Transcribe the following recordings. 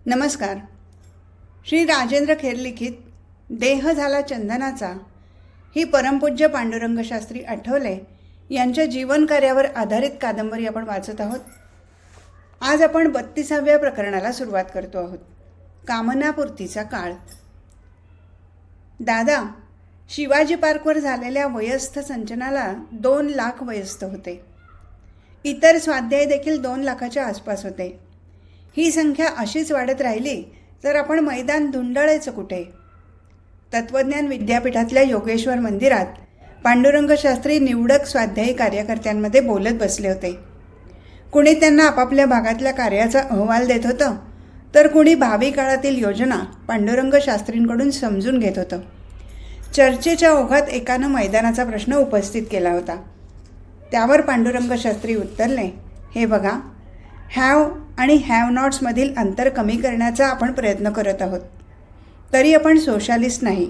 नमस्कार. श्री राजेंद्र खेर लिखित देह झाला चंदनाचा ही परमपूज्य पांडुरंग शास्त्री आठवले यांच्या जीवनकार्यावर आधारित कादंबरी आपण वाचत आहोत. आज आपण 32व्या प्रकरणाला सुरुवात करतो आहोत. कामनापूर्तीचा काळ. दादा, शिवाजी पार्कवर झालेल्या वयस्थ संचनाला 2 लाख वयस्थ होते. इतर स्वाध्याय देखील 2 लाखाच्या आसपास होते. ही संख्या अशीच वाढत राहिली तर आपण मैदान धुंडाळायचं कुठे? तत्वज्ञान विद्यापीठातल्या योगेश्वर मंदिरात पांडुरंग शास्त्री निवडक स्वाध्यायी कार्यकर्त्यांमध्ये बोलत बसले होते. कुणी त्यांना आपापल्या भागातल्या कार्याचा अहवाल देत होतं, तर कुणी भावी काळातील योजना पांडुरंग शास्त्रींकडून समजून घेत होतं. चर्चेच्या ओघात एकानं मैदानाचा प्रश्न उपस्थित केला होता. त्यावर पांडुरंग शास्त्री उत्तरले, हे बघा, हॅव आणि हॅव नॉट्समधील अंतर कमी करण्याचा आपण प्रयत्न करत आहोत. तरी आपण सोशालिस्ट नाही.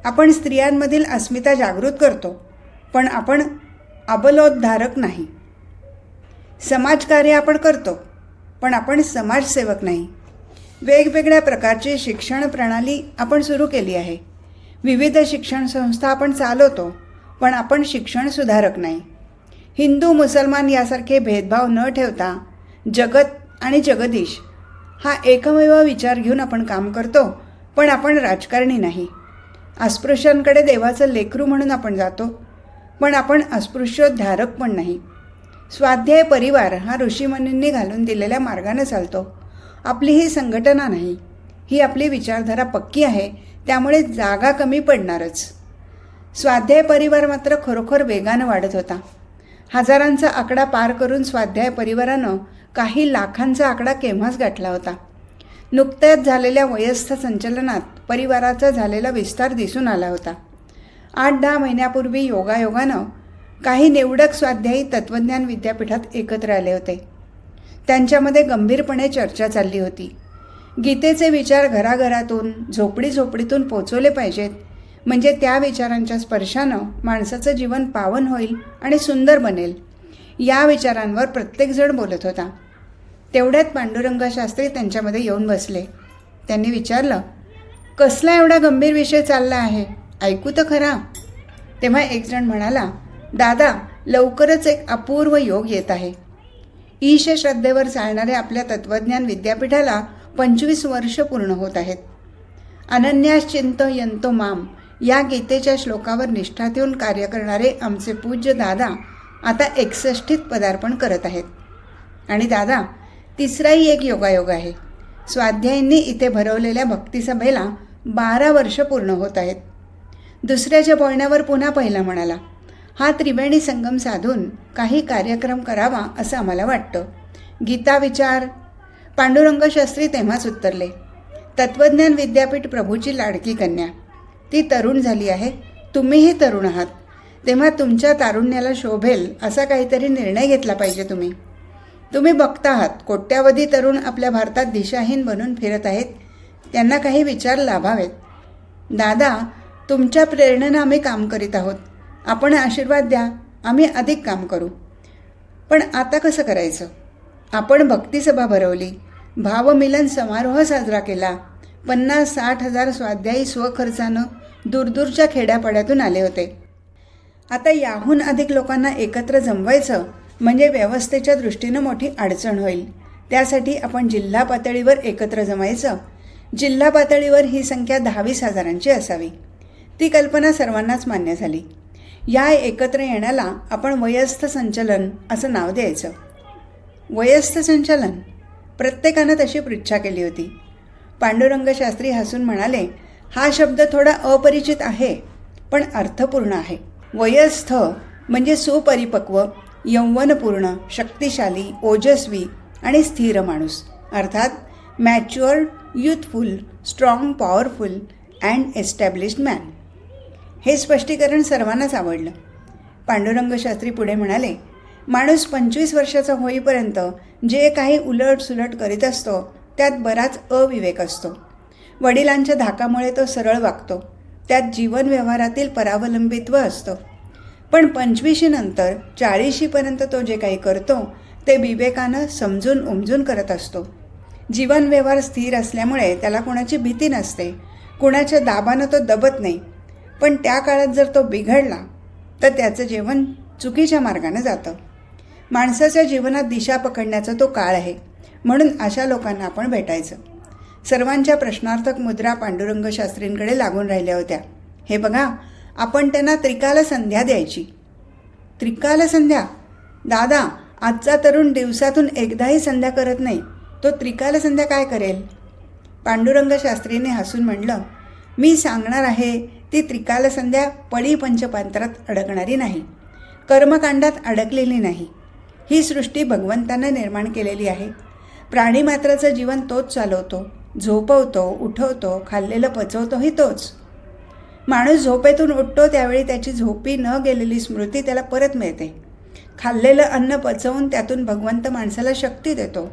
आपण स्त्रियांमधील अस्मिता जागृत करतो, पण आपण अबलोद्धारक नाही. समाजकार्य आपण करतो, पण आपण समाजसेवक नाही. वेगवेगळ्या प्रकारची शिक्षण प्रणाली आपण सुरू केली आहे. विविध शिक्षण संस्था आपण चालवतो, पण आपण शिक्षण सुधारक नाही. हिंदू मुसलमान यासारखे भेदभाव न ठेवता जगत आणि जगदीश हा एकमेव विचार घेऊन आपण काम करतो, पण आपण राजकारणी नाही. अस्पृश्यांकडे देवाचं लेकरू म्हणून आपण जातो, पण आपण अस्पृश्योद्धारक पण नाही. स्वाध्याय परिवार हा ऋषीमुनींनी घालून दिलेल्या मार्गाने चालतो. आपली ही संघटना नाही. ही आपली विचारधारा पक्की आहे, त्यामुळे जागा कमी पडणारच. स्वाध्याय परिवार मात्र खरोखर वेगानं वाढत होता. हजारांचा आकडा पार करून स्वाध्याय परिवारानं काही लाखांचा आकडा केव्हाच गाठला होता. नुकत्याच झालेल्या वयस्थ संचलनात परिवाराचा झालेला विस्तार दिसून आला होता. 8-10 महिन्यापूर्वी योगायोगानं काही निवडक स्वाध्यायी तत्वज्ञान विद्यापीठात एकत्र आले होते. त्यांच्यामध्ये गंभीरपणे चर्चा चालली होती. गीतेचे विचार घराघरातून झोपडीतून पोचवले पाहिजेत, म्हणजे त्या विचारांच्या स्पर्शानं माणसाचं जीवन पावन होईल आणि सुंदर बनेल. या विचारांवर प्रत्येकजण बोलत होता. तेवढ्यात पांडुरंग शास्त्री त्यांच्यामध्ये येऊन बसले. त्यांनी विचारलं, कसला एवढा गंभीर विषय चालला आहे? ऐकू तर खरा. तेव्हा एक जण म्हणाला, दादा, लवकरच एक अपूर्व योग येत आहे. ईश श्रद्धेवर चालणाऱ्या आपल्या तत्वज्ञान विद्यापीठाला 25 वर्ष पूर्ण होत आहेत. अनन्याश्चिंतयन्तो माम या गीतेच्या श्लोकावर निष्ठा ठेवून कार्य करणारे आमचे पूज्य दादा आता 61th पदार्पण करत आहेत. आणि दादा, तिसराही एक योगायोग आहे. स्वाध्यायींनी इथे भरवलेल्या भक्तिसभेला 12 वर्ष पूर्ण होत आहेत. दुसऱ्याच्या बोलण्यावर पुन्हा पहिला म्हणाला, हा त्रिवेणी संगम साधून काही कार्यक्रम करावा असं आम्हाला वाटतं. गीता विचार. पांडुरंग शास्त्री तेव्हाच उत्तरले, तत्वज्ञान विद्यापीठ प्रभूची लाडकी कन्या. ती तरुण झाली आहे. तुम्हीही तरुण आहात. तेव्हा तुमच्या तारुण्याला शोभेल असा काहीतरी निर्णय घेतला पाहिजे. तुम्ही बघता आहात, कोट्यावधी तरुण आपल्या भारतात दिशाहीन बनून फिरत आहेत. त्यांना काही विचार लाभावेत. दादा, तुमच्या प्रेरणेनं आम्ही काम करीत आहोत. आपण आशीर्वाद द्या, आम्ही अधिक काम करू. पण आता कसं करायचं? आपण भक्तिसभा भरवली, भावमिलन समारोह साजरा केला. 50-60 हजार स्वाध्यायी स्वखर्चानं दूरदूरच्या खेड्यापाड्यातून आले होते. आता याहून अधिक लोकांना एकत्र जमवायचं म्हणजे व्यवस्थेच्या दृष्टीनं मोठी अडचण होईल. त्यासाठी आपण जिल्हा पातळीवर एकत्र जमायचं. जिल्हा पातळीवर ही संख्या 10-20 हजारांची असावी. ती कल्पना सर्वांनाच मान्य झाली. या एकत्र येण्याला आपण वयस्थ संचलन असं नाव द्यायचं. वयस्थ संचलन? प्रत्येकानं तशी पृच्छा केली होती. पांडुरंग शास्त्री हसून म्हणाले, हा शब्द थोडा अपरिचित आहे, पण अर्थपूर्ण आहे. वयस्थ म्हणजे सुपरिपक्व, यौवनपूर्ण, शक्तिशाली, ओजस्वी आणि स्थिर माणूस. अर्थात matured, youthful, strong, powerful and established man. हे स्पष्टीकरण सर्वांनाच आवडलं. पांडुरंग शास्त्री पुढे म्हणाले, माणूस 25 वर्षाचा होईपर्यंत जे काही उलटसुलट करीत असतो त्यात बराच अविवेक असतो. वडिलांच्या धाकामुळे तो सरळ वागतो. त्यात जीवन व्यवहारातील परावलंबित्व असतं. पण 25 नंतर 40पर्यंत तो जे काही करतो ते विवेकानं समजून उमजून करत असतो. जीवन व्यवहार स्थिर असल्यामुळे त्याला कोणाची भीती नसते, कुणाच्या दाबानं तो दबत नाही. पण त्या काळात जर तो बिघडला तर त्याचं जीवन चुकीच्या मार्गाने जातं. माणसाच्या जीवनात दिशा पकडण्याचा तो काळ आहे. म्हणून अशा लोकांना आपण भेटायचं. सर्वांच्या प्रश्नार्थक मुद्रा पांडुरंग शास्त्रींकडे लागून राहिल्या होत्या. हे बघा, आपण त्यांना त्रिकाल संध्या द्यायची. त्रिकाल संध्या? दादा, आजचा तरुण दिवसातून एकदाही संध्या करत नाही, तो त्रिकाल संध्या काय करेल? पांडुरंग शास्त्रीने हसून म्हणलं, मी सांगणार आहे ती त्रिकाल संध्या पळी पंचपात्रात अडकणारी नाही, कर्मकांडात अडकलेली नाही. ही सृष्टी भगवंतानं निर्माण केलेली आहे. प्राणीमात्राचं जीवन तोच चालवतो, झोपवतो, उठवतो, खाल्लेलं पचवतोही तोच. माणूस झोपेतून उठतो त्यावेळी त्याची झोपी न गेलेली स्मृती त्याला परत मिळते. खाल्लेलं अन्न पचवून त्यातून भगवंत माणसाला शक्ती देतो.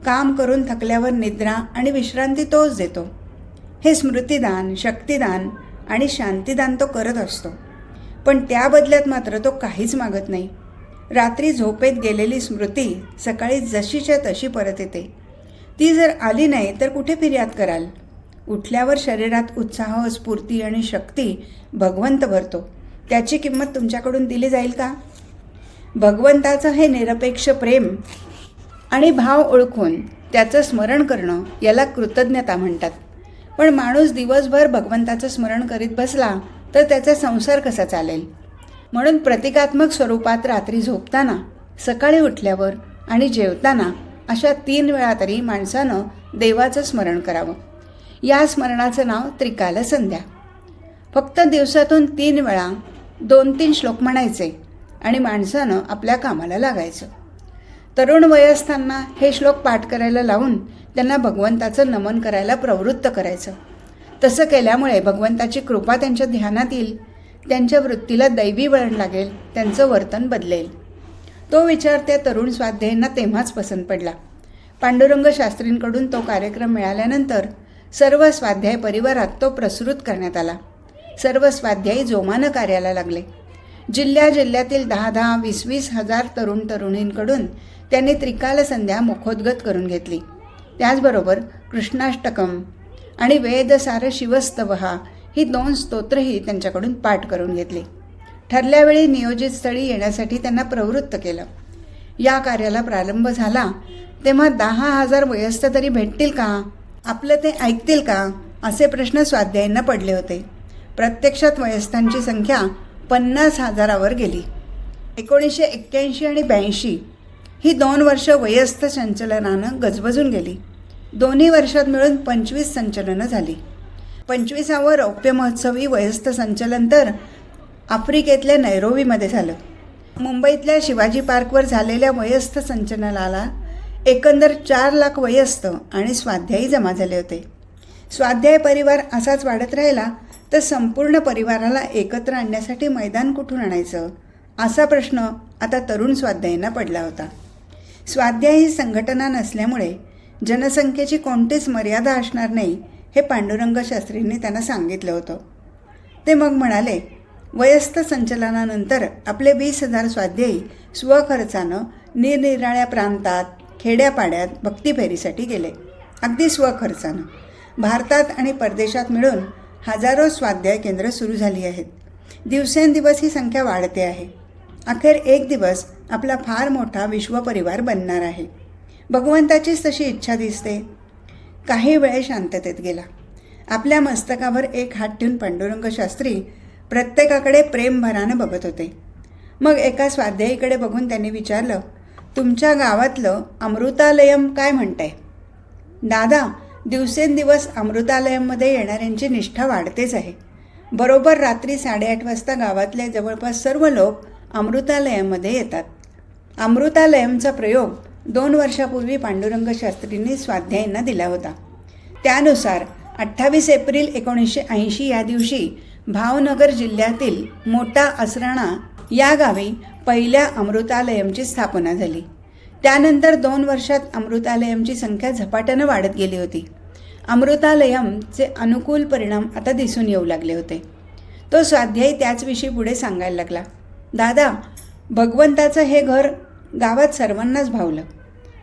काम करून थकल्यावर निद्रा आणि विश्रांती तोच देतो. हे स्मृतिदान, शक्तिदान आणि शांतिदान तो करत असतो. पण त्या बदल्यात मात्र तो काहीच मागत नाही. रात्री झोपेत गेलेली स्मृती सकाळी जशीच्या तशी परत येते. ती जर आली नाही तर कुठे फिर्याद कराल? उठल्यावर शरीरात उत्साह, स्फूर्ती आणि शक्ती भगवंत भरतो. त्याची किंमत तुमच्याकडून दिली जाईल का? भगवंताचं हे निरपेक्ष प्रेम आणि भाव ओळखून त्याचं स्मरण करणं याला कृतज्ञता म्हणतात. पण माणूस दिवसभर भगवंताचं स्मरण करीत बसला तर त्याचा संसार कसा चालेल? म्हणून प्रतिकात्मक स्वरूपात रात्री झोपताना, सकाळी उठल्यावर आणि जेवताना अशा 3 वेळा तरी माणसानं देवाचं स्मरण करावं. या स्मरणाचं नाव त्रिकाल संध्या. फक्त दिवसातून 3 वेळा 2-3 श्लोक म्हणायचे आणि माणसानं आपल्या कामाला लागायचं. तरुण वयस्थांना हे श्लोक पाठ करायला लावून त्यांना भगवंताचं नमन करायला प्रवृत्त करायचं. तसं केल्यामुळे भगवंताची कृपा त्यांच्या ध्यानात येईल, त्यांच्या वृत्तीला दैवी वळण लागेल, त्यांचं वर्तन बदलेल. तो विचार त्या तरुण स्वाध्यायींना तेव्हाच पसंत पडला. पांडुरंग शास्त्रींकडून तो कार्यक्रम मिळाल्यानंतर सर्व स्वाध्याय परिवारात तो प्रसृत करण्यात आला. सर्व स्वाध्यायी जोमानं कार्याला लागले. जिल्ह्यातील 10,000, 20,000 हजार तरुण तरुणींकडून त्यांनी त्रिकाल संध्या मुखोद्गत करून घेतली. त्याचबरोबर कृष्णाष्टकम आणि वेदसार शिवस्तवहा ही 2 स्तोत्रही त्यांच्याकडून पाठ करून घेतली. ठरल्यावेळी नियोजित स्थळी येण्यासाठी त्यांना प्रवृत्त केलं. या कार्याला प्रारंभ झाला तेव्हा 10,000 वयस्थ तरी भेटतील का? आपलं ते ऐकतील का? असे प्रश्न स्वाध्यायींना पडले होते. प्रत्यक्षात वयस्थांची संख्या 50,000वर गेली. 1981 आणि 82 ही 2 वर्ष वयस्थ संचलनानं गजबजून गेली. दोन्ही वर्षात मिळून 25 संचलनं झाली. 25वे रौप्य महोत्सवी वयस्थ संचलन तर आफ्रिकेतल्या नैरोबीमध्ये झालं. मुंबईतल्या शिवाजी पार्कवर झालेल्या वयस्थ संचलनाला एकंदर 4 लाख वयस्थ आणि स्वाध्यायी जमा झाले होते. स्वाध्याय परिवार असाच वाढत राहिला तर संपूर्ण परिवाराला एकत्र आणण्यासाठी मैदान कुठून आणायचं असा प्रश्न आता तरुण स्वाध्यायींना पडला होता. स्वाध्याय ही संघटना नसल्यामुळे जनसंख्येची कोणतीच मर्यादा असणार नाही हे पांडुरंग शास्त्रींनी त्यांना सांगितलं होतं. ते मग म्हणाले, वयस्थ संचलनानंतर आपले 20,000 स्वाध्यायी स्वखर्चानं निरनिराळ्या प्रांतात, खेड्यापाड्यात भक्तिफेरीसाठी गेले. अगदी स्वखर्चानं. भारतात आणि परदेशात मिळून हजारो स्वाध्याय केंद्र सुरू झाली आहेत. दिवसेंदिवस ही संख्या वाढते आहे. अखेर एक दिवस आपला फार मोठा विश्वपरिवार बनणार आहे. भगवंताचीच तशी इच्छा दिसते. काही वेळ शांततेत गेला. आपल्या मस्तकावर एक हात ठेवून पांडुरंग शास्त्री प्रत्येकाकडे प्रेमभरानं बघत होते. मग एका स्वाध्यायीकडे बघून त्यांनी विचारलं, तुमच्या गावातलं अमृतालयम काय म्हणतंय? दादा, दिवसेंदिवस अमृतालयममध्ये येणाऱ्यांची निष्ठा वाढतेच आहे. बरोबर रात्री 8:30 वाजता गावातले जवळपास सर्व लोक अमृतालयममध्ये येतात. अमृतालयमचा प्रयोग 2 वर्षापूर्वी पांडुरंग शास्त्रींनी स्वाध्यायींना दिला होता. त्यानुसार 28 एप्रिल 1980 या दिवशी भावनगर जिल्ह्यातील मोठा असराणा या गावी पहिल्या अमृतालयमची स्थापना झाली. त्यानंतर 2 वर्षात अमृतालयमची संख्या झपाट्यानं वाढत गेली होती. अमृतालयमचे अनुकूल परिणाम आता दिसून येऊ लागले होते. तो स्वाध्यायी त्याचविषयी पुढे सांगायला लागला. दादा, भगवंताचं हे घर गावात सर्वांनाच भावलं.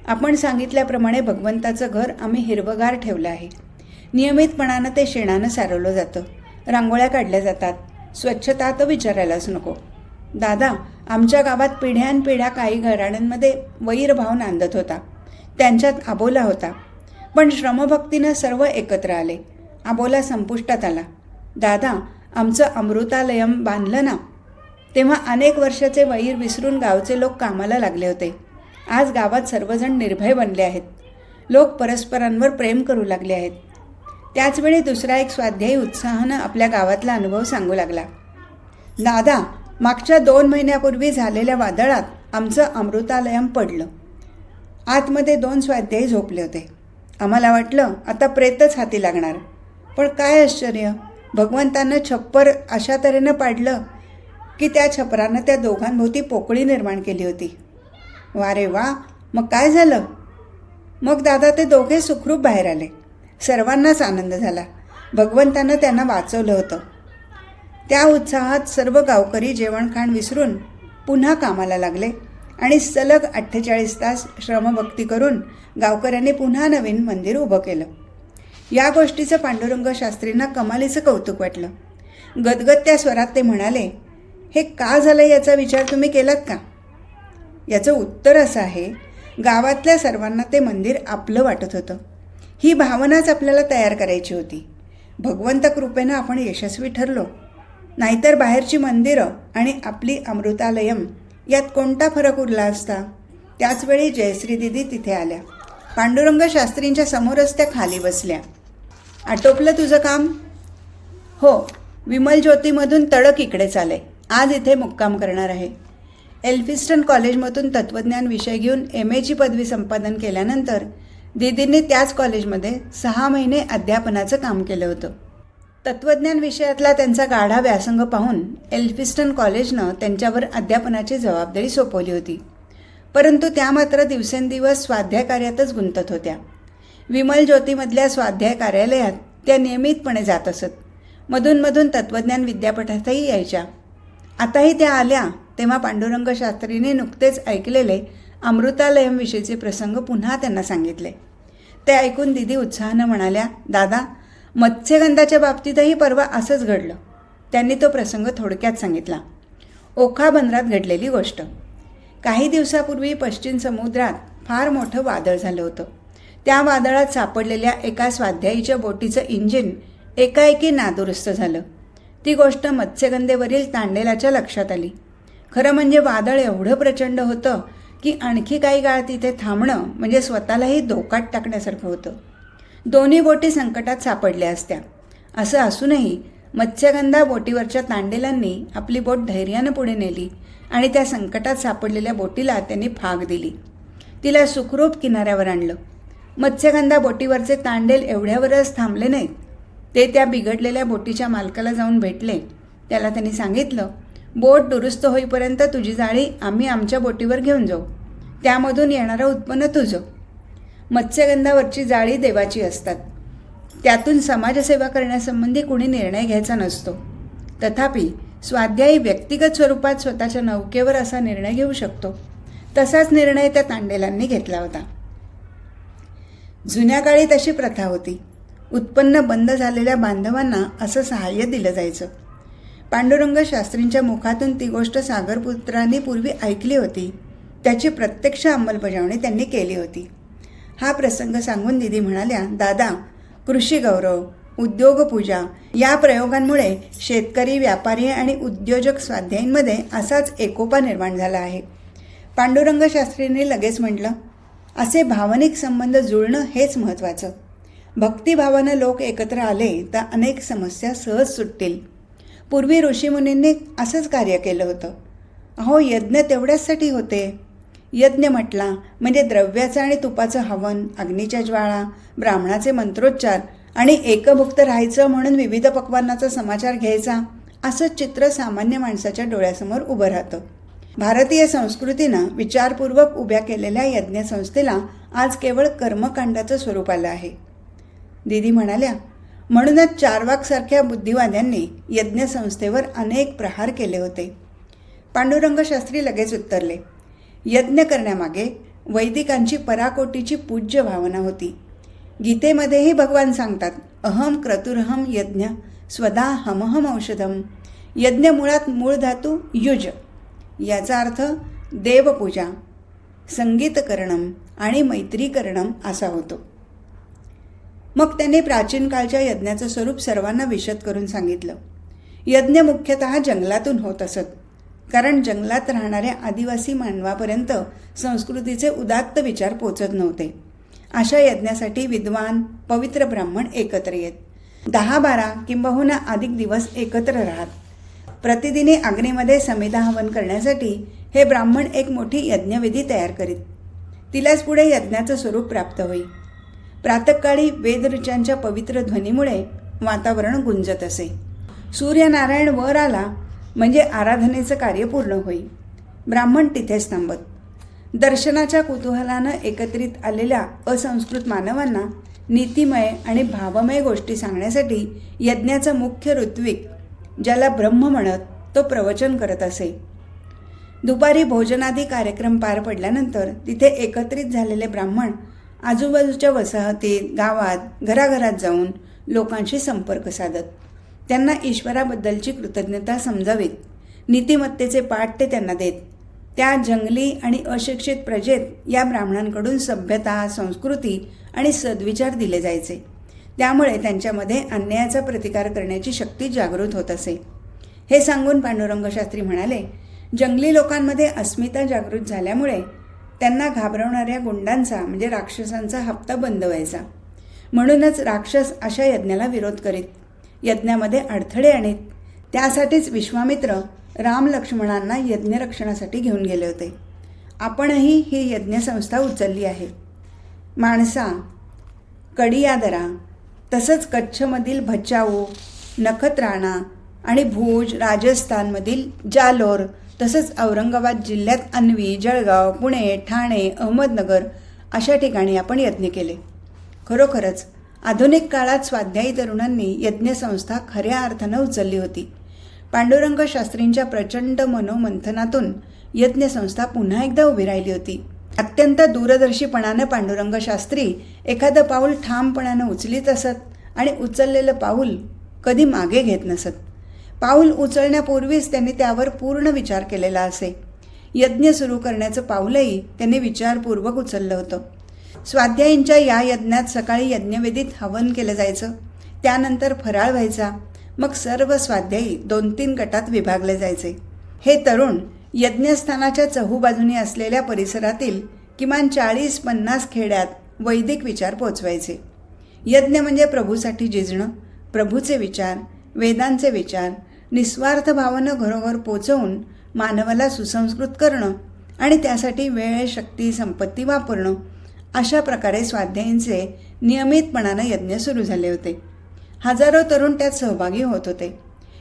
आपण सांगितल्याप्रमाणे भगवंताचं घर आम्ही हिरवगार ठेवलं आहे. नियमितपणानं ते शेणानं सारवलं जातं, रांगोळ्या काढल्या जातात, स्वच्छता तर विचारायलाच नको. दादा, आमच्या गावात पिढ्यानपिढ्या काही घराण्यांमध्ये वैरभाव नांदत होता, त्यांच्यात अबोला होता. पण श्रमभक्तीनं सर्व एकत्र आले, अबोला संपुष्टात आला. दादा, आमचं अमृतालयम बांधलं ना, तेव्हा अनेक वर्षाचे वैर विसरून गावचे लोक कामाला लागले होते. आज गावात सर्वजण निर्भय बनले आहेत. लोक परस्परांवर प्रेम करू लागले आहेत. त्याचवेळी दुसरा एक स्वाध्यायी उत्साहानं आपल्या गावातला अनुभव सांगू लागला. दादा, मागच्या 2 महिन्यापूर्वी झालेल्या वादळात आमचं अमृतालयम पडलं. आतमध्ये 2 स्वाध्यायी झोपले होते. आम्हाला वाटलं आता प्रेतच हाती लागणार. पण काय आश्चर्य, भगवंतानं छप्पर अशा तऱ्हेनं पाडलं की त्या छपरानं त्या दोघांभोवती पोकळी निर्माण केली होती. वा रे वा, मग काय झालं? मग दादा, ते दोघे सुखरूप बाहेर आले. सर्वांनाच आनंद झाला. भगवंतानं त्यांना वाचवलं होतं. त्या उत्साहात सर्व गावकरी जेवणखाण विसरून पुन्हा कामाला लागले आणि सलग 48 तास श्रमभक्ती करून गावकऱ्यांनी पुन्हा नवीन मंदिर उभं केलं. या गोष्टीचं पांडुरंग शास्त्रींना कमालीचं कौतुक वाटलं. गदगद स्वरात ते म्हणाले, हे का झालं याचा विचार तुम्ही केलात का? याचं उत्तर असं आहे, गावातल्या सर्वांना ते मंदिर आपलं वाटत होतं. ही भावनाच आपल्याला तयार करायची होती. भगवंत कृपेनं आपण यशस्वी ठरलो. नाहीतर बाहेरची मंदिरं आणि आपली अमृतालयम यात कोणता फरक उरला असता? त्याचवेळी जयश्री दिदी तिथे आल्या. पांडुरंग शास्त्रींच्या समोरच त्या खाली बसल्या. आटोपलं तुझं काम? हो, विमल ज्योतीमधून तडक इकडेच आले. आज इथे मुक्काम करणार आहे. एल्फिस्टन कॉलेजमधून तत्त्वज्ञान विषय घेऊन MA पदवी संपादन केल्यानंतर दीदींनी त्याच कॉलेजमध्ये 6 महिने अध्यापनाचं काम केलं होतं. तत्त्वज्ञान विषयातला त्यांचा गाढा व्यासंग पाहून एल्फिस्टन कॉलेजनं त्यांच्यावर अध्यापनाची जबाबदारी सोपवली होती. परंतु त्या मात्र दिवसेंदिवस स्वाध्याय कार्यातच गुंतत होत्या. विमल ज्योतीमधल्या स्वाध्याय कार्यालयात त्या नियमितपणे जात असत. मधूनमधून तत्त्वज्ञान विद्यापीठातही यायच्या. आताही त्या आल्या तेव्हा पांडुरंग शास्त्रीने नुकतेच ऐकलेले अमृतालयमविषयीचे प्रसंग पुन्हा त्यांना सांगितले. ते ऐकून दिदी उत्साहानं म्हणाल्या, दादा, मत्स्यगंधाच्या बाबतीतही परवा असंच घडलं. त्यांनी तो प्रसंग थोडक्यात सांगितला. ओखा बंदरात घडलेली गोष्ट. काही दिवसापूर्वी पश्चिम समुद्रात फार मोठं वादळ झालं होतं. त्या वादळात सापडलेल्या एका स्वाध्यायीच्या बोटीचं इंजिन एकाएकी नादुरुस्त झालं. ती गोष्ट मत्स्यगंधेवरील तांडेलाच्या लक्षात आली. खरं म्हणजे वादळ एवढं प्रचंड होतं की आणखी काही काळ तिथे थांबणं म्हणजे स्वतःलाही धोक्यात टाकण्यासारखं होतं. दोन्ही बोटी संकटात सापडल्या असत्या. असं असूनही मत्स्यगंधा बोटीवरच्या तांडेलांनी आपली बोट धैर्यानं पुढे नेली आणि त्या संकटात सापडलेल्या बोटीला त्यांनी फाग दिली. तिला सुखरूप किनाऱ्यावर आणलं. मत्स्यगंधा बोटीवरचे तांडेल एवढ्यावरच थांबले नाहीत. ते त्या बिघडलेल्या बोटीच्या मालकाला जाऊन भेटले. त्याला त्यांनी सांगितलं, बोट दुरुस्त होईपर्यंत तुझी जाळी आम्ही आमच्या बोटीवर घेऊन जाऊ. त्यामधून येणारं उत्पन्न तुझं. मत्स्यगंधावरची जाळी देवाची असतात. त्यातून समाजसेवा करण्यासंबंधी कुणी निर्णय घ्यायचा नसतो. तथापि स्वाध्यायी व्यक्तिगत स्वरूपात स्वतःच्या नौकेवर असा निर्णय घेऊ शकतो. तसाच निर्णय त्या तांडेलांनी घेतला होता. जुन्या काळी तशी प्रथा होती. उत्पन्न बंद झालेल्या बांधवांना असं सहाय्य दिलं जायचं. पांडुरंग शास्त्रींच्या मुखातून ती गोष्ट सागरपुत्रांनी पूर्वी ऐकली होती. त्याची प्रत्यक्ष अंमलबजावणी त्यांनी केली होती. हा प्रसंग सांगून दिदी म्हणाल्या, दादा, कृषी गौरव, उद्योगपूजा या प्रयोगांमुळे शेतकरी, व्यापारी आणि उद्योजक स्वाध्यायींमध्ये असाच एकोपा निर्माण झाला आहे. पांडुरंग शास्त्रींनी लगेच म्हटलं, असे भावनिक संबंध जुळणं हेच महत्त्वाचं. भक्तिभावानं लोक एकत्र आले तर अनेक समस्या सहज सुटतील. पूर्वी ऋषीमुनींनी असंच कार्य केलं होतं. अहो, यज्ञ तेवढ्याचसाठी होते. यज्ञ म्हटला म्हणजे द्रव्याचं आणि तुपाचं हवन, अग्नीच्या ज्वाळा, ब्राह्मणाचे मंत्रोच्चार आणि एकभुक्त राहायचं म्हणून विविध पक्वान्नाचा समाचार घ्यायचा, असं चित्र सामान्य माणसाच्या डोळ्यासमोर उभं राहतं. भारतीय संस्कृतीनं विचारपूर्वक उभ्या केलेल्या यज्ञसंस्थेला आज केवळ कर्मकांडाचं स्वरूप आलं आहे. दीदी म्हणाल्या, म्हणूनच चार्वाकसारख्या बुद्धिवाद्यांनी यज्ञसंस्थेवर अनेक प्रहार केले होते. पांडुरंग शास्त्री लगेच उत्तरले, यज्ञ करण्यामागे वैदिकांची पराकोटीची पूज्य भावना होती. गीतेमध्येही भगवान सांगतात, अहम क्रतुरहम यज्ञ स्वदा हमहम औषधम. यज्ञ मुळात मूळ धातू युज, याचा अर्थ देवपूजा, संगीतकरणम आणि मैत्रीकरणम असा होतो. मग त्यांनी प्राचीन काळच्या यज्ञाचं स्वरूप सर्वांना विशद करून सांगितलं. यज्ञ मुख्यतः जंगलातून होत असत, कारण जंगलात राहणाऱ्या आदिवासी मानवापर्यंत संस्कृतीचे उदात्त विचार पोचत नव्हते. अशा यज्ञासाठी विद्वान पवित्र ब्राह्मण एकत्र येत. 10-12 किंबहुना अधिक दिवस एकत्र राहत. प्रतिदिनी अग्नीमध्ये समिधा हवन करण्यासाठी हे ब्राह्मण एक मोठी यज्ञविधी तयार करीत. तिलाच पुढे यज्ञाचं स्वरूप प्राप्त होई. प्रातःकाळी वेदऋचांच्या पवित्र ध्वनीमुळे वातावरण गुंजत असे. सूर्यनारायण वर आला म्हणजे आराधनेचं कार्य पूर्ण होई. ब्राह्मण तिथेच थांबत. दर्शनाच्या कुतूहलानं एकत्रित आलेल्या असंस्कृत मानवांना नीतिमय आणि भावमय गोष्टी सांगण्यासाठी यज्ञाचा मुख्य ऋत्विक, ज्याला ब्रह्म म्हणत, तो प्रवचन करत असे. दुपारी भोजनादी कार्यक्रम पार पडल्यानंतर तिथे एकत्रित झालेले ब्राह्मण आजूबाजूच्या वसाहतीत, गावात, घराघरात जाऊन लोकांशी संपर्क साधत. त्यांना ईश्वराबद्दलची कृतज्ञता समजावीत. नीतिमत्तेचे पाठ ते त्यांना देत. त्या जंगली आणि अशिक्षित प्रजेत या ब्राह्मणांकडून सभ्यता, संस्कृती आणि सद्विचार दिले जायचे. त्यामुळे त्यांच्यामध्ये अन्यायाचा प्रतिकार करण्याची शक्ती जागृत होत असे. हे सांगून पांडुरंग शास्त्री म्हणाले, जंगली लोकांमध्ये अस्मिता जागृत झाल्यामुळे त्यांना घाबरवणाऱ्या गुंडांचा म्हणजे राक्षसांचा हप्ता बंद व्हायचा. म्हणूनच राक्षस अशा यज्ञाला विरोध करीत, यज्ञामध्ये अडथळे आणीत. त्यासाठीच विश्वामित्र राम लक्ष्मणांना यज्ञरक्षणासाठी घेऊन गेले होते. आपणही ही यज्ञसंस्था उचलली आहे. माणसा, कडियादरा, तसंच कच्छमधील भचाऊ, नखत्राणा आणि भुज, राजस्थानमधील जालोर, तसंच औरंगाबाद जिल्ह्यात अन्वी, जळगाव, पुणे, ठाणे, अहमदनगर अशा ठिकाणी आपण यज्ञ केले. खरोखरच आधुनिक काळात स्वाध्यायी तरुणांनी यज्ञसंस्था खऱ्या अर्थानं उचलली होती. पांडुरंग शास्त्रींच्या प्रचंड मनोमंथनातून यज्ञसंस्था पुन्हा एकदा उभी राहिली होती. अत्यंत दूरदर्शीपणानं पांडुरंग शास्त्री एखादं पाऊल ठामपणानं उचलीत असत आणि उचललेलं पाऊल कधी मागे घेत नसत. पाऊल उचलण्यापूर्वीच त्यांनी त्यावर पूर्ण विचार केलेला असे. यज्ञ सुरू करण्याचं पाऊलही त्यांनी विचारपूर्वक उचललं होतं. स्वाध्यायींच्या या यज्ञात सकाळी यज्ञवेदीत हवन केलं जायचं. त्यानंतर फराळ व्हायचा. मग सर्व स्वाध्यायी 2-3 गटात विभागले जायचे. हे तरुण यज्ञस्थानाच्या चहूबाजूनी असलेल्या परिसरातील किमान 40-50 खेड्यात वैदिक विचार पोचवायचे. यज्ञ म्हणजे प्रभूसाठी झिजणं, प्रभूचे विचार, वेदांचे विचार, निस्वार्थ भावना घरोघर पोचवून मानवाला सुसंस्कृत करणं आणि त्यासाठी वेळ, शक्ती, संपत्ती वापरणं. अशा प्रकारे स्वाध्यायींचे नियमितपणानं यज्ञ सुरू झाले होते. हजारो तरुण त्यात सहभागी होत होते.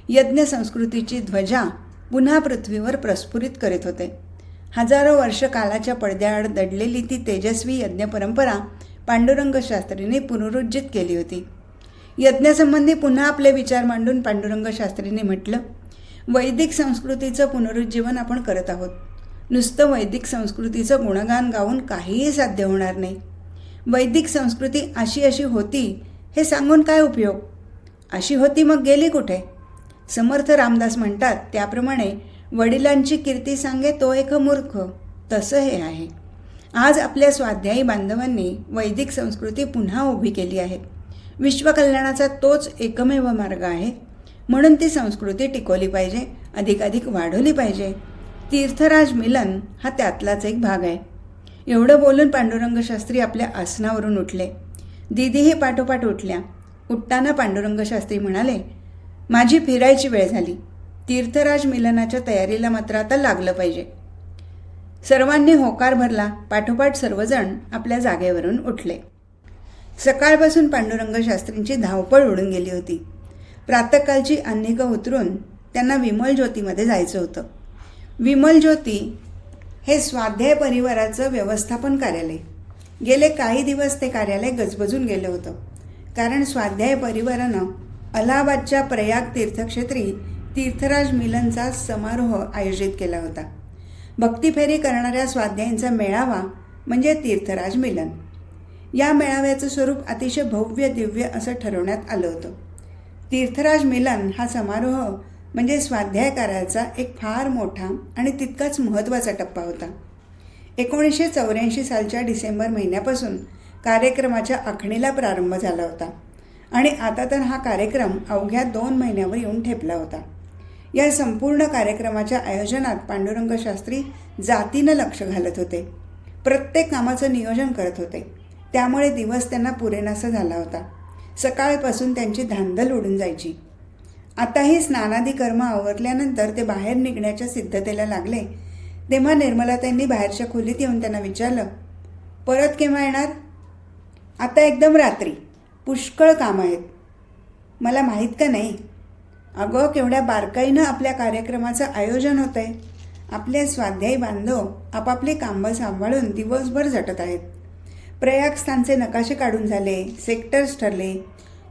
यज्ञ संस्कृतीची ध्वजा पुन्हा पृथ्वीवर प्रस्फुरित करीत होते. हजारो वर्ष कालाच्या पडद्याआड दडलेली ती तेजस्वी यज्ञ परंपरा पांडुरंग शास्त्रींनी पुनरुज्जीत केली होती. यज्ञासंबंधी पुन्हा आपले विचार मांडून पांडुरंग शास्त्रींनी म्हटलं, वैदिक संस्कृतीचं पुनरुज्जीवन आपण करत आहोत. नुसतं वैदिक संस्कृतीचं गुणगान गाऊन काहीही साध्य होणार नाही. वैदिक संस्कृती अशी होती हे सांगून काय उपयोग? अशी होती मग गेली कुठे? समर्थ रामदास म्हणतात त्याप्रमाणे वडिलांची कीर्ती सांगे तो एक मूर्ख, तसं हे आहे. आज आपल्या स्वाध्यायी बांधवांनी वैदिक संस्कृती पुन्हा उभी केली आहे. विश्वकल्याणाचा तोच एकमेव मार्ग आहे. म्हणून ती संस्कृती टिकवली पाहिजे, अधिकाधिक वाढवली पाहिजे. तीर्थराज मिलन हा त्यातलाच एक भाग आहे. एवढं बोलून पांडुरंग शास्त्री आपल्या आसनावरून उठले. दीदीही पाठोपाठ उठल्या. उठताना पांडुरंग शास्त्री म्हणाले, माझी फिरायची वेळ झाली. तीर्थराज मिलनाच्या तयारीला मात्र आता लागलं पाहिजे. सर्वांनी होकार भरला. पाठोपाठ सर्वजण आपल्या जागेवरून उठले. सकाळपासून पांडुरंग शास्त्रींची धावपळ उडून गेली होती. प्रातःकालची अन्निकं उतरून त्यांना विमल ज्योतीमध्ये जायचं होतं. विमल ज्योती हे स्वाध्याय परिवाराचं व्यवस्थापन कार्यालय. गेले काही दिवस ते कार्यालय गजबजून गेलं होतं, कारण स्वाध्याय परिवारानं अलाहाबादच्या प्रयाग तीर्थक्षेत्री तीर्थराज मिलनचा समारोह आयोजित केला होता. भक्तिफेरी करणाऱ्या स्वाध्यायींचा मेळावा म्हणजे तीर्थराज मिलन. या मेळाव्याचं स्वरूप अतिशय भव्य दिव्य असं ठरवण्यात आलं होतं. तीर्थराज मिलन हा समारोह म्हणजे स्वाध्यायकाराचा एक फार मोठा आणि तितकाच महत्त्वाचा टप्पा होता. 1984 सालच्या डिसेंबर महिन्यापासून कार्यक्रमाच्या आखणीला प्रारंभ झाला होता आणि आता तर हा कार्यक्रम अवघ्या 2 महिन्यावर येऊन ठेपला होता. या संपूर्ण कार्यक्रमाच्या आयोजनात पांडुरंग शास्त्री जातीनं लक्ष घालत होते. प्रत्येक कामाचं नियोजन करत होते. त्यामुळे दिवस त्यांना पुरेनासा झाला होता. सकाळपासून त्यांची धांदल उडून जायची. आताही स्नानादी कर्म आवरल्यानंतर ते बाहेर निघण्याच्या सिद्धतेला लागले तेव्हा निर्मलाताईंनी बाहेरच्या खोलीत येऊन त्यांना विचारलं, परत केव्हा येणार? आता एकदम रात्री. पुष्कळ कामं आहेत. मला माहीत का नाही? अगं, केवढ्या बारकाईनं आपल्या कार्यक्रमाचं आयोजन होतं आहे. आपले स्वाध्यायी बांधव आपापली कामं सांभाळून दिवसभर झटत आहेत. प्रयागस्थानचे नकाशे काढून झाले, सेक्टर्स ठरले,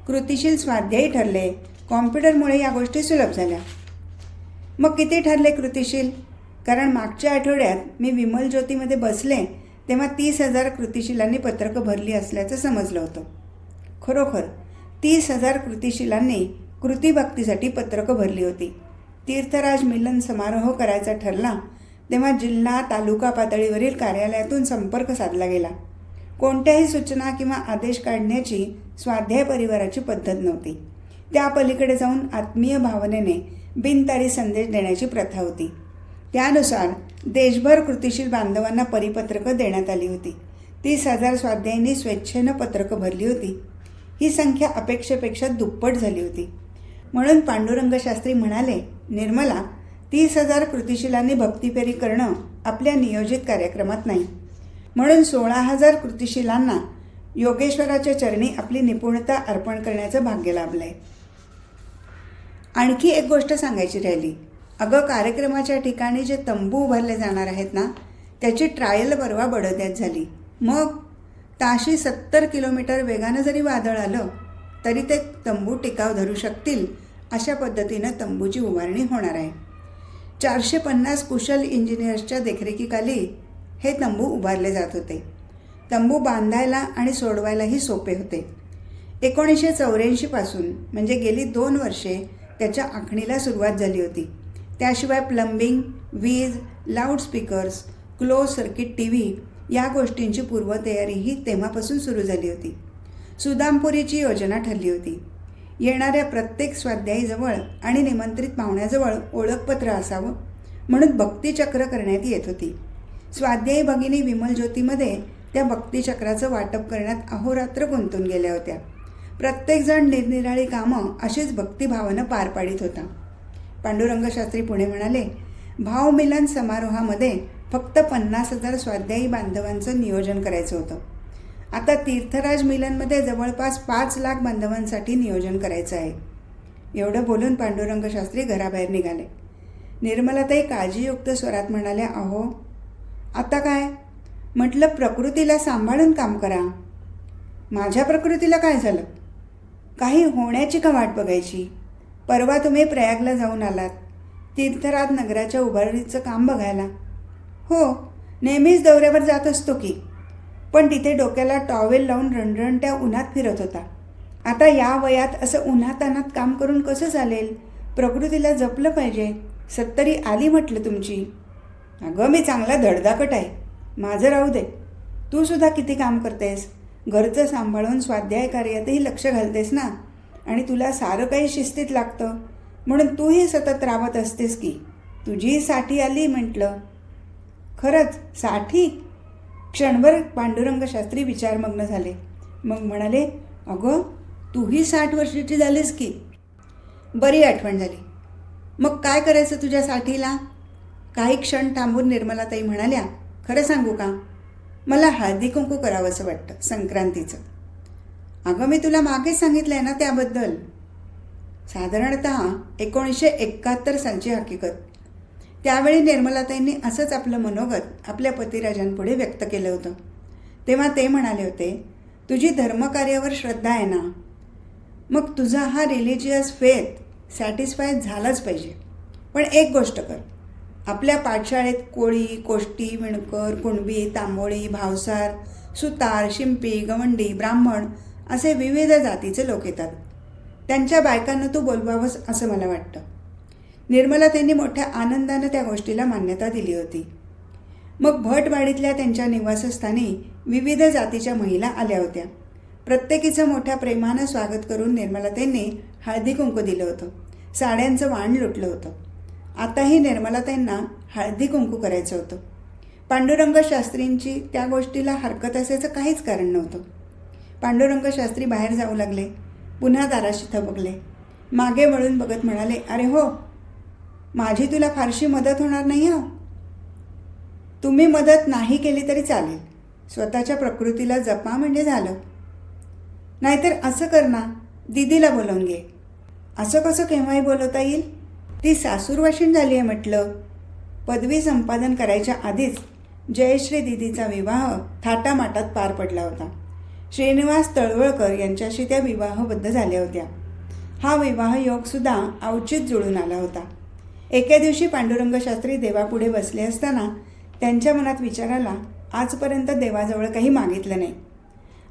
कृतिशील स्वाध्यायी ठरले. कॉम्प्युटरमुळे या गोष्टी सुलभ झाल्या. मग किती ठरले कृतिशील? कारण मागच्या आठवड्यात मी विमल ज्योतीमध्ये बसले तेव्हा 30,000 कृतिशीलांनी पत्रकं भरली असल्याचं समजलं होतं. खरोखर 30,000 कृतिशीलांनी कृतिभक्तीसाठी पत्रकं भरली होती. तीर्थराज मिलन समारोह करायचा ठरला तेव्हा जिल्हा तालुका पातळीवरील कार्यालयातून संपर्क साधला गेला. कोणत्याही सूचना किंवा आदेश काढण्याची स्वाध्याय परिवाराची पद्धत नव्हती. त्या पलीकडे जाऊन आत्मीय भावनेने बिनतारी संदेश देण्याची प्रथा होती. त्यानुसार देशभर कृतिशील बांधवांना परिपत्रकं देण्यात आली होती. 30,000 स्वाध्यायींनी स्वेच्छेनं पत्रकं भरली होती. ही संख्या अपेक्षेपेक्षा दुप्पट झाली होती. म्हणून पांडुरंग शास्त्री म्हणाले, निर्मला, 30,000 कृतिशीलांनी भक्तिफेरी करणं आपल्या नियोजित कार्यक्रमात नाही. म्हणून 16,000 कृतिशीलांना योगेश्वराच्या चरणी आपली निपुणता अर्पण करण्याचं भाग्य लाभलंय. आणखी एक गोष्ट सांगायची राहिली. अगं, कार्यक्रमाच्या ठिकाणी जे तंबू उभारले जाणार आहेत ना, त्याची ट्रायल परवा बडोद्यात झाली. मग ताशी 70 किलोमीटर वेगानं जरी वादळ आलं तरी ते तंबू टिकाव धरू शकतील अशा पद्धतीनं तंबूची उभारणी होणार आहे. 450 कुशल इंजिनियर्सच्या देखरेखीखाली हे तंबू उभारले जात होते. तंबू बांधायला आणि सोडवायलाही सोपे होते. 1984 पासून म्हणजे गेली 2 वर्षे त्याच्या आखणीला सुरुवात झाली होती. त्याशिवाय प्लंबिंग, वीज, लाऊडस्पीकर्स, क्लोज सर्किट TV या गोष्टींची पूर्वतयारीही तेव्हापासून सुरू झाली होती. सुदामपुरीची योजना ठरली होती. येणाऱ्या प्रत्येक स्वाध्यायीजवळ आणि निमंत्रित पाहुण्याजवळ ओळखपत्र असावं म्हणून भक्तिचक्र करण्यात येत होती. स्वाध्यायी भगिनी विमल ज्योतीमध्ये त्या भक्तिचक्राचं वाटप करण्यात अहोरात्र गुंतून गेल्या होत्या. प्रत्येकजण निरनिराळी कामं अशीच भक्तिभावानं पार पाडित होता. पांडुरंग शास्त्री पुढे म्हणाले, भावमिलन समारोहामध्ये फक्त 50,000 स्वाध्यायी बांधवांचं नियोजन करायचं होतं. आता तीर्थराज मिलनमध्ये जवळपास 5 लाख बांधवांसाठी नियोजन करायचं आहे. एवढं बोलून पांडुरंग शास्त्री घराबाहेर निघाले. निर्मलाताई काळजीयुक्त स्वरात म्हणाल्या, अहो, आता काय? म्हटलं, प्रकृतीला सांभाळून काम करा. माझ्या प्रकृतीला काय झालं? काही होण्याची का वाट बघायची? परवा तुम्ही प्रयागला जाऊन आलात, तीर्थराज नगराच्या उभारणीचं काम बघायला. हो, नेहमीच दौऱ्यावर जात असतो की, पण तिथे डोक्याला टॉवेल लावून रणरणत्या उन्हात फिरत होता. आता या वयात असं उन्हातान्हात काम करून कसं चालेल? प्रकृतीला जपलं पाहिजे. 70 आली म्हटलं तुमची. अगं, मी चांगला धडधाकट आहे. माझं राहू दे. तू सुद्धा किती काम करतेस. घरचं सांभाळून स्वाध्याय कार्यातही लक्ष घालतेस ना, आणि तुला सारं काही शिस्तीत लागतं म्हणून तूही सतत राबत असतेस की. तुझी 60 आली म्हटलं. खरंच 60? क्षणभर पांडुरंग शास्त्री विचारमग्न झाले. मग म्हणाले, अगं, तूही 60 वर्षाची झालीस की. बरी आठवण झाली. मग काय करायचं तुझ्या 60ला? काही क्षण थांबून निर्मलाताई म्हणाल्या, खरं सांगू का, मला हळदी कुंकू करावंसं वाटतं संक्रांतीचं. अगं, मी तुला मागेच सांगितलं आहे ना त्याबद्दल. साधारणतः 1971 सालची हकीकत. त्यावेळी निर्मलाताईंनी असंच आपलं मनोगत आपल्या पतिराजांपुढे व्यक्त केलं होतं. तेव्हा ते म्हणाले होते, तुझी धर्मकार्यावर श्रद्धा आहे ना, मग तुझा हा रिलिजियस फेथ सॅटिस्फाय झालाच पाहिजे. पण एक गोष्ट कर, आपल्या पाठशाळेत कोळी, कोष्टी, विणकर, कुणबी, तांबोळी, भावसार, सुतार, शिंपी, गवंडी, ब्राह्मण असे विविध जातीचे लोक येतात. त्यांच्या बायकांना तू बोलवावंस असं मला वाटतं. निर्मला त्यांनी मोठ्या आनंदानं त्या गोष्टीला मान्यता दिली होती. मग भटवाडीतल्या त्यांच्या निवासस्थानी विविध जातीच्या महिला आल्या होत्या. प्रत्येकीचं मोठ्या प्रेमानं स्वागत करून निर्मलाताईंनी हळदी कुंकू दिलं होतं. साड्यांचं वाण लुटलं होतं. आताही निर्मलाताईंना हळदी कुंकू करायचं होतं. पांडुरंग शास्त्रींची त्या गोष्टीला हरकत असायचं काहीच कारण नव्हतं. पांडुरंग शास्त्री बाहेर जाऊ लागले. पुन्हा दाराशी थबकले. मागे वळून बघत म्हणाले, अरे हो, माझी तुला फारशी मदत होणार नाही हो. तुम्ही मदत नाही केली तरी चालेल. स्वतःच्या प्रकृतीला जपा म्हणजे झालं. नाहीतर असं कर ना, दीदीला बोलावून घे. असं कसं केव्हाही बोलवता येईल? ती सासूरवाशीण झाली आहे म्हटलं. पदवी संपादन करायच्या आधीच जयश्री दीदीचा विवाह थाटामाटात पार पडला होता. श्रीनिवास तळवळकर यांच्याशी त्या विवाहबद्ध झाल्या होत्या. हा विवाह योगसुद्धा अवचित जुळून आला होता. एके दिवशी पांडुरंग शास्त्री देवापुढे बसले असताना त्यांच्या मनात विचार आला, आजपर्यंत देवाजवळ काही मागितलं नाही.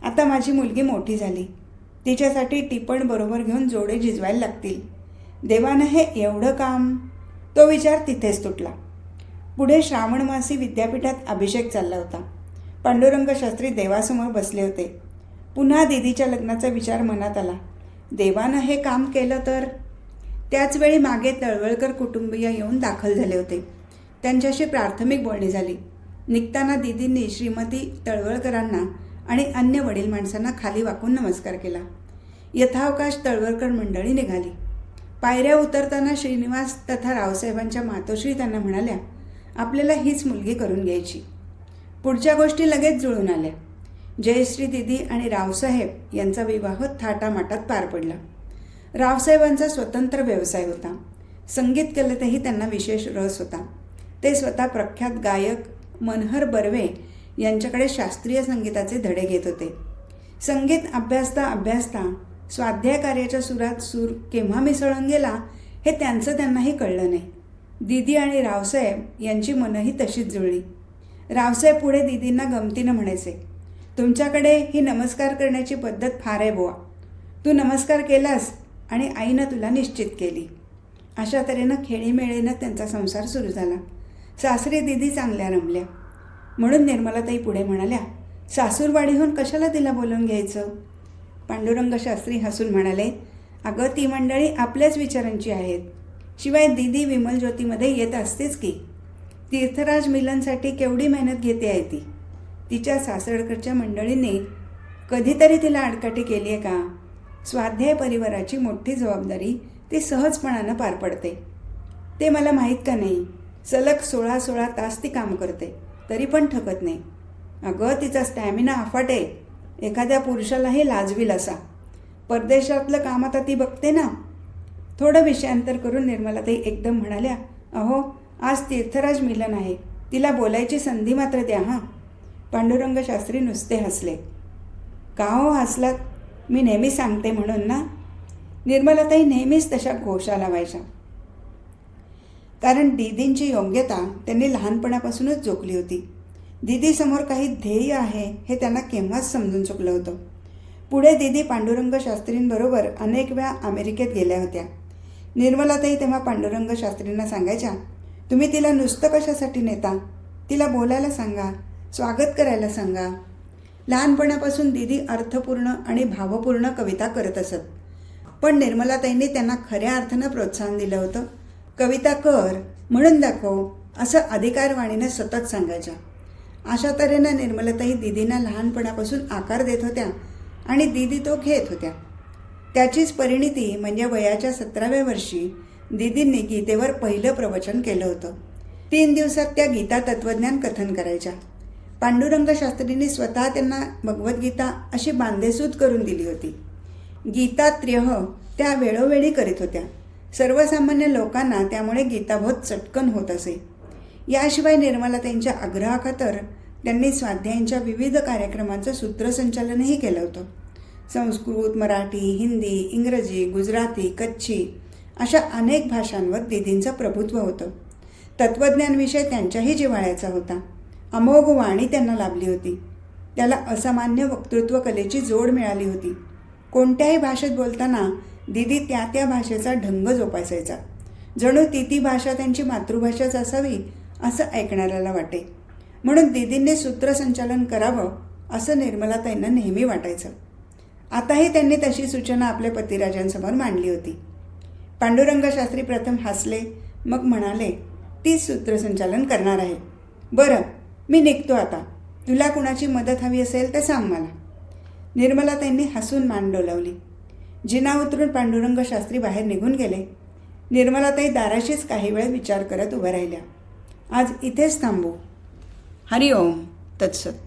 आता माझी मुलगी मोठी झाली. तिच्यासाठी टिपण बरोबर घेऊन जोडे झिजवायला लागतील. देवानं हे एवढं काम? तो विचार तिथेच तुटला. पुढे श्रावणमासी विद्यापीठात अभिषेक चालला होता. पांडुरंग शास्त्री देवासमोर बसले होते. पुन्हा दीदीच्या लग्नाचा विचार मनात आला. देवानं हे काम केलं तर? त्याचवेळी मागे तळवळकर कुटुंबीय येऊन दाखल झाले होते. त्यांच्याशी प्राथमिक बोलणी झाली. निघताना दीदींनी श्रीमती तळवळकरांना आणि अन्य वडील माणसांना खाली वाकून नमस्कार केला. यथावकाश तळवळकर मंडळी निघाली. पायऱ्या उतरताना श्रीनिवास तथा रावसाहेबांच्या मातोश्री त्यांना म्हणाल्या, आपल्याला हीच मुलगी करून घ्यायची. पुढच्या गोष्टी लगेच जुळून आल्या. जयश्री दीदी आणि रावसाहेब यांचा विवाह थाटामाटात पार पडला. रावसाहेबांचा स्वतंत्र व्यवसाय होता. संगीत कलेतही त्यांना विशेष रस होता. ते स्वतः प्रख्यात गायक मनहर बर्वे यांच्याकडे शास्त्रीय संगीताचे धडे घेत होते. संगीत अभ्यासता स्वाध्याय कार्याच्या सुरात सूर केव्हा मिसळून गेला हे त्यांनाही कळलं नाही. दीदी आणि रावसाहेब यांची मनही तशीच जुळली. रावसाहेब पुढे दीदींना गमतीनं म्हणायचे, तुमच्याकडे ही नमस्कार करण्याची पद्धत फार आहे बुवा. तू नमस्कार केलास आणि आईनं तुला निश्चित केली. अशा तऱ्हेनं खेळीमेळीनं त्यांचा संसार सुरू झाला. सासरी दीदी चांगल्या रमल्या. म्हणून निर्मलाताई पुढे म्हणाल्या, सासूरवाडीहून कशाला तिला बोलवून घ्यायचं? पांडुरंग शास्त्री हसून म्हणाले, अगं ती मंडळी आपल्याच विचारांची आहेत. शिवाय दीदी विमल ज्योतीमध्ये येत असतेच की. तीर्थराज मिलनसाठी केवढी मेहनत घेते आहे ती. तिच्या सासरकडच्या मंडळींनी कधीतरी तिला आडकाठी केली आहे का? स्वाध्याय परिवाराची मोठी जबाबदारी ती सहजपणानं पार पडते. ते मला माहीत का नाही? सलग 16 तास ती काम करते, तरी पण थकत नाही. अगं तिचा स्टॅमिना अफाट आहे. एखाद्या पुरुषालाही लाजवील असा. परदेशातलं काम आता ती बघते ना. थोडं विषयांतर करून निर्मलाताई एकदम म्हणाल्या, अहो आज तीर्थराज मिलन आहे. तिला बोलायची संधी मात्र द्या हां. पांडुरंग शास्त्री नुसते हसले. का हो हसलात? मी नेहमी सांगते म्हणून ना. निर्मलाताई नेहमीच तशा घोषा लावायच्या. कारण दीदींची योग्यता त्यांनी लहानपणापासूनच जोखली होती. दीदीसमोर काही ध्येय आहे हे त्यांना केव्हाच समजून चुकलं होतं. पुढे दीदी पांडुरंग शास्त्रींबरोबर अनेक वेळा अमेरिकेत गेल्या होत्या. निर्मलाताई तेव्हा पांडुरंग शास्त्रींना सांगायच्या, तुम्ही तिला नुसतं कशासाठी नेता? तिला बोलायला सांगा, स्वागत करायला सांगा. लहानपणापासून दीदी अर्थपूर्ण आणि भावपूर्ण कविता करत असत. पण निर्मलाताईंनी त्यांना खऱ्या अर्थानं प्रोत्साहन दिलं होतं. कविता कर, म्हणून दाखव, असं अधिकारवाणीनं सतत सांगायच्या. अशा तऱ्हेनं निर्मलाताई दीदींना लहानपणापासून आकार देत होत्या आणि दीदी तो घेत होत्या. त्याचीच परिणिती म्हणजे वयाच्या 17व्या वर्षी दीदींनी गीतेवर पहिलं प्रवचन केलं होतं. 3 दिवसात त्या गीता तत्त्वज्ञान कथन करायच्या. पांडुरंग शास्त्रींनी स्वतः त्यांना भगवद्गीता अशी बांधेसूद करून दिली होती. गीतात्र्यह त्या वेळोवेळी करीत होत्या. सर्वसामान्य लोकांना त्यामुळे गीताबोध चटकन होत असे. याशिवाय निर्मलाताईंच्या आग्रहाखातर त्यांनी स्वाध्यायांच्या विविध कार्यक्रमांचं सूत्रसंचालनही केलं होतं. संस्कृत, मराठी, हिंदी, इंग्रजी, गुजराती, कच्छी अशा अनेक भाषांवर दीदींचं प्रभुत्व होतं. तत्त्वज्ञान विषय त्यांच्याही जिव्हाळ्याचा होता. अमोघ वाणी त्यांना लाभली होती. त्याला असामान्य वक्तृत्व कलेची जोड मिळाली होती. कोणत्याही भाषेत बोलताना दीदी त्या त्या भाषेचा ढंग जोपासायचा. जणू ती भाषा त्यांची मातृभाषाच असावी असं ऐकणाऱ्याला वाटे. म्हणून दीदींनी सूत्रसंचालन करावं असं निर्मलाताईंना नेहमी वाटायचं. आताही त्यांनी तशी सूचना आपल्या पतिराजांसमोर मांडली होती. पांडुरंग शास्त्री प्रथम हसले, मग म्हणाले, तीच सूत्रसंचालन करणार आहे. बरं, मी निघतो आता. तुला कुणाची मदत हवी असेल तर सांग मला. निर्मलाताईंनी हसून मान डोलावली. जिना उतरून पांडुरंग शास्त्री बाहेर निघून गेले. निर्मलाताई दाराशीच काही वेळ विचार करत उभ्या राहिल्या. आज इथेच थांबू. हरिओम तत्सत.